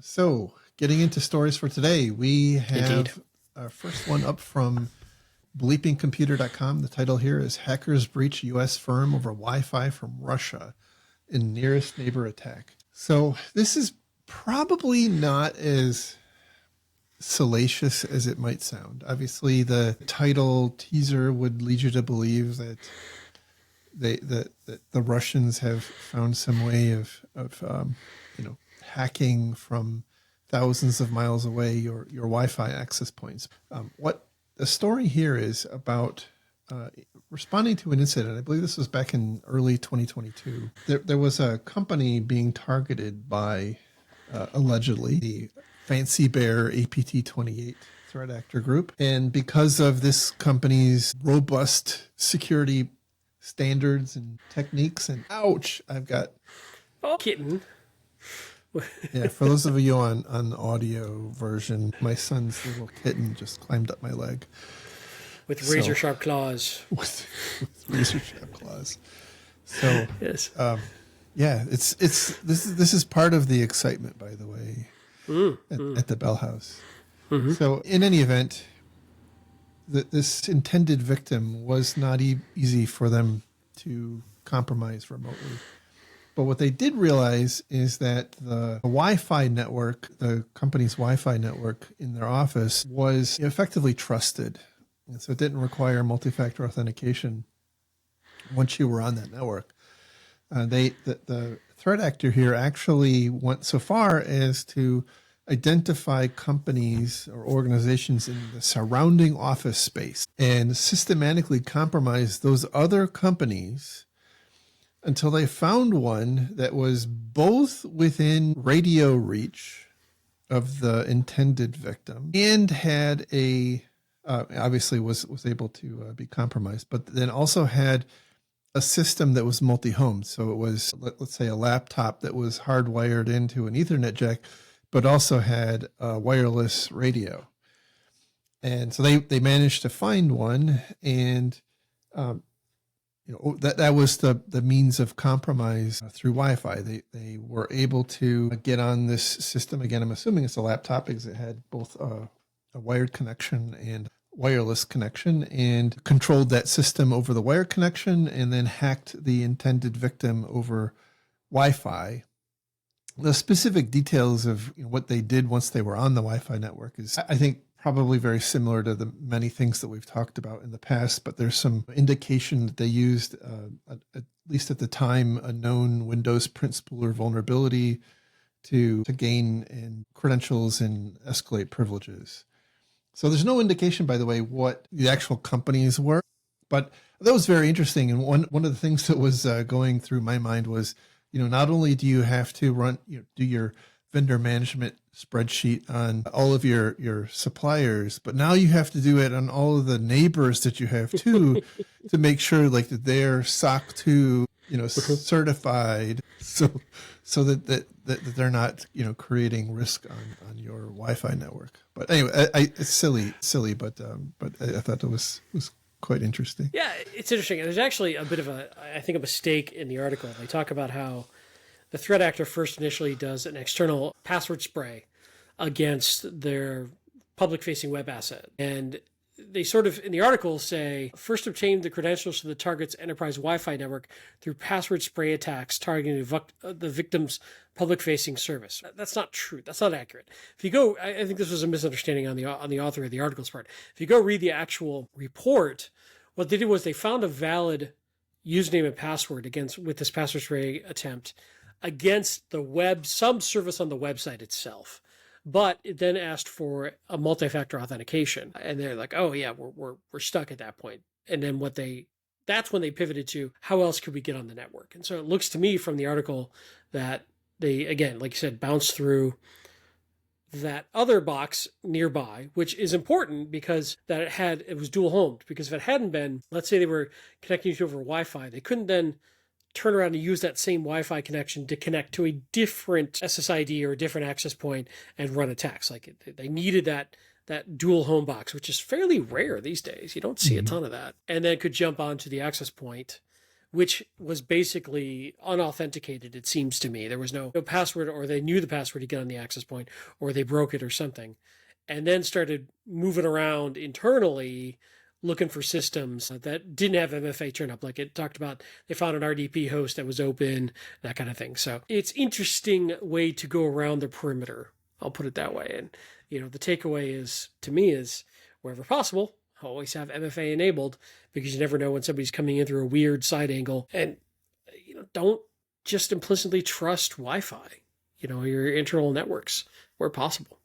So, getting into stories for today, we have Indeed. our first one up from bleepingcomputer.com. The title here is Hackers Breach U.S. Firm Over Wi-Fi from Russia in Nearest Neighbor Attack. So, this is probably not as salacious as it might sound. Obviously, the title teaser would lead you to believe that the Russians have found some way of hacking from thousands of miles away your Wi-Fi access points. What the story here is about responding to an incident. I believe this was back in early 2022. There was a company being targeted by allegedly the Fancy Bear APT28 threat actor group. And because of this company's robust security standards and techniques, and ouch, I've got kitten. Yeah, for those of you on the audio version, my son's little kitten just climbed up my leg. With razor sharp claws. With razor sharp claws. So yes. Yeah, this is part of the excitement, by the way, at the Bell House. Mm-hmm. So in any event, this intended victim was not easy for them to compromise remotely. But what they did realize is that the Wi-Fi network, the company's Wi-Fi network in their office, was effectively trusted. And so it didn't require multi-factor authentication once you were on that network. The threat actor here actually went so far as to identify companies or organizations in the surrounding office space and systematically compromise those other companies until they found one that was both within radio reach of the intended victim and had obviously was able to be compromised, but then also had a system that was multi-home. So it was, let's say, a laptop that was hardwired into an Ethernet jack, but also had a wireless radio. And so they managed to find one, and that was the means of compromise through Wi-Fi. They were able to get on this system. Again, I'm assuming it's a laptop because it had both a wired connection and wireless connection, and controlled that system over the wired connection, and then hacked the intended victim over Wi-Fi. The specific details of what they did once they were on the Wi-Fi network is, I think, probably very similar to the many things that we've talked about in the past, but there's some indication that they used, at least at the time, a known Windows print spooler vulnerability to gain credentials and escalate privileges. So there's no indication, by the way, what the actual companies were, but that was very interesting. And one of the things that was going through my mind was, not only do you have to do your vendor management spreadsheet on all of your suppliers, but now you have to do it on all of the neighbors that you have too, to make sure that they're SOC 2, certified, so that they're not creating risk on your Wi-Fi network. But anyway, it's silly, but I thought it was quite interesting. Yeah, it's interesting. There's actually a bit of a mistake in the article. They talk about how the threat actor first initially does an external password spray against their public-facing web asset. And they sort of, in the article, say, first obtained the credentials to the target's enterprise Wi-Fi network through password spray attacks targeting the victim's public-facing service. That's not true. That's not accurate. If you go, I think this was a misunderstanding on the author of the article's part. If you go read the actual report, what they did was they found a valid username and password with this password spray attempt against some service on the website itself. But it then asked for a multi-factor authentication, and they're like, "Oh yeah, we're stuck at that point." And then that's when they pivoted to how else could we get on the network. And so it looks to me from the article that they, again, like you said, bounced through that other box nearby, which is important because it was dual homed. Because if it hadn't been, let's say they were connecting to over Wi-Fi, they couldn't then turn around and use that same Wi-Fi connection to connect to a different SSID or a different access point and run attacks. Like they needed that dual home box, which is fairly rare these days. You don't see a ton of that. And then could jump onto the access point which was basically unauthenticated, it seems to me. There was no password, or they knew the password to get on the access point, or they broke it or something, and then started moving around internally looking for systems that didn't have MFA turn up. Like it talked about, they found an RDP host that was open, that kind of thing. So it's interesting way to go around the perimeter. I'll put it that way. And, the takeaway is, to me, is wherever possible, always have MFA enabled, because you never know when somebody's coming in through a weird side angle. And, don't just implicitly trust Wi-Fi, your internal networks where possible.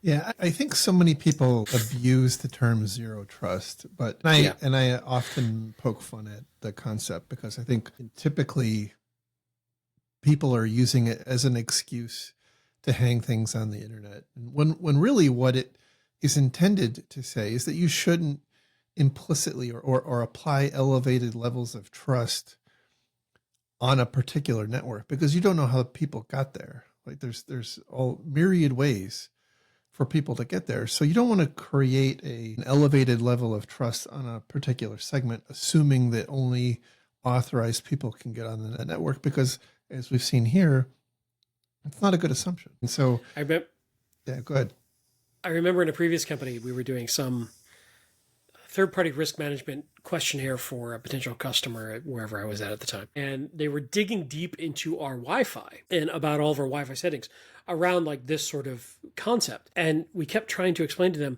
Yeah, I think so many people abuse the term zero trust, but I often poke fun at the concept, because I think typically people are using it as an excuse to hang things on the internet. And when really what it is intended to say is that you shouldn't implicitly or apply elevated levels of trust on a particular network, because you don't know how people got there. Like there's all myriad ways for people to get there. So you don't want to create an elevated level of trust on a particular segment, assuming that only authorized people can get on the network, because as we've seen here, it's not a good assumption. And so yeah, go ahead. I remember in a previous company, we were doing some third-party risk management questionnaire for a potential customer wherever I was at the time. And they were digging deep into our Wi-Fi and about all of our Wi-Fi settings around like this sort of concept. And we kept trying to explain to them,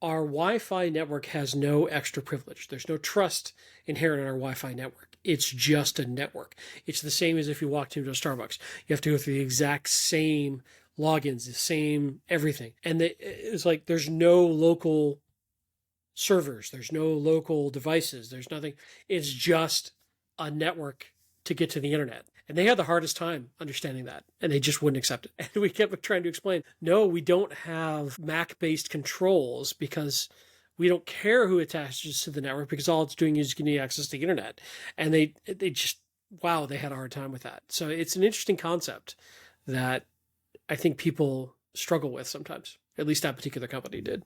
our Wi-Fi network has no extra privilege. There's no trust inherent in our Wi-Fi network. It's just a network. It's the same as if you walked into a Starbucks. You have to go through the exact same logins, the same everything. And it's like there's no local servers, there's no local devices, there's nothing. It's just a network to get to the internet. And they had the hardest time understanding that, and they just wouldn't accept it. And we kept trying to explain, no, we don't have Mac-based controls, because we don't care who attaches to the network, because all it's doing is giving you access to the internet. And they just, wow, they had a hard time with that. So it's an interesting concept that I think people struggle with sometimes. At least that particular company did.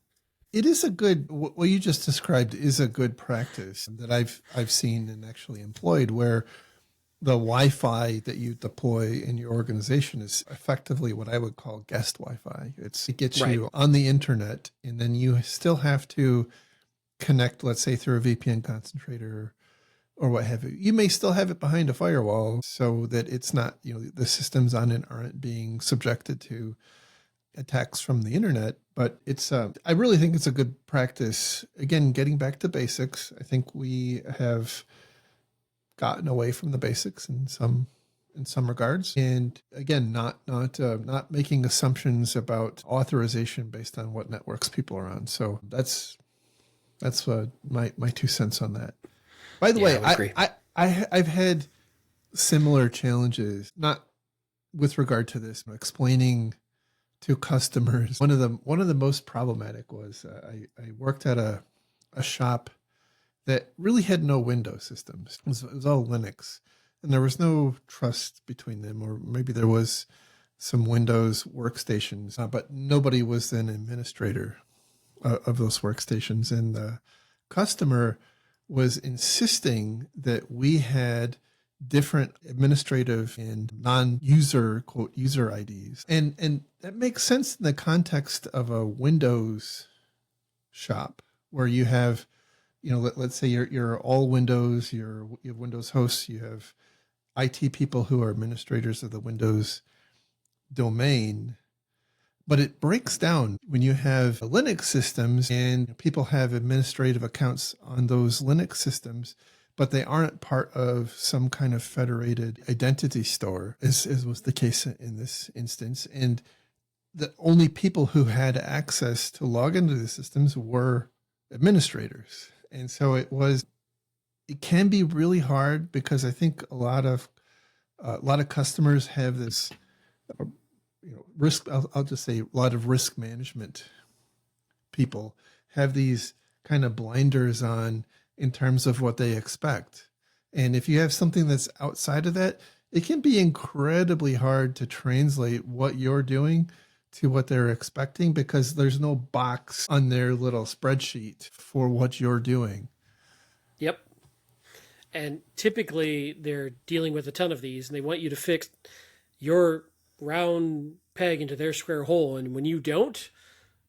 It is a good, what you just described is a good practice that I've seen and actually employed, where the Wi-Fi that you deploy in your organization is effectively what I would call guest Wi-Fi. It gets you on the internet, and then you still have to connect, let's say through a VPN concentrator or what have you. You may still have it behind a firewall so that it's not, the systems on it aren't being subjected to attacks from the internet. But it's, I really think it's a good practice. Again, getting back to basics, I think we have gotten away from the basics in some regards, and again, not making assumptions about authorization based on what networks people are on. So that's my 2 cents on that. By the way, I've had similar challenges, not with regard to this, explaining to customers. One of the most problematic was I worked at a shop that really had no Windows systems. It was all Linux, and there was no trust between them, or maybe there was some Windows workstations, but nobody was an administrator of those workstations. And the customer was insisting that we had different administrative and non-user, quote, user IDs. And that makes sense in the context of a Windows shop where you have, let's say you're all Windows, you have Windows hosts, you have IT people who are administrators of the Windows domain. But it breaks down when you have Linux systems and people have administrative accounts on those Linux systems, but they aren't part of some kind of federated identity store, as was the case in this instance. And the only people who had access to log into the systems were administrators. And so it can be really hard, because I think a lot of customers have this, risk. I'll just say a lot of risk management people have these kind of blinders on in terms of what they expect. And if you have something that's outside of that, it can be incredibly hard to translate what you're doing to what they're expecting, because there's no box on their little spreadsheet for what you're doing. Yep. And typically they're dealing with a ton of these and they want you to fix your round peg into their square hole. And when you don't,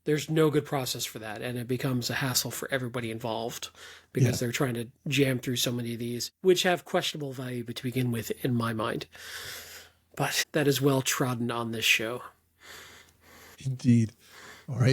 there's no good process for that. And it becomes a hassle for everybody involved because Yeah. they're trying to jam through so many of these, which have questionable value to begin with, in my mind. But that is well trodden on this show. Indeed. All right.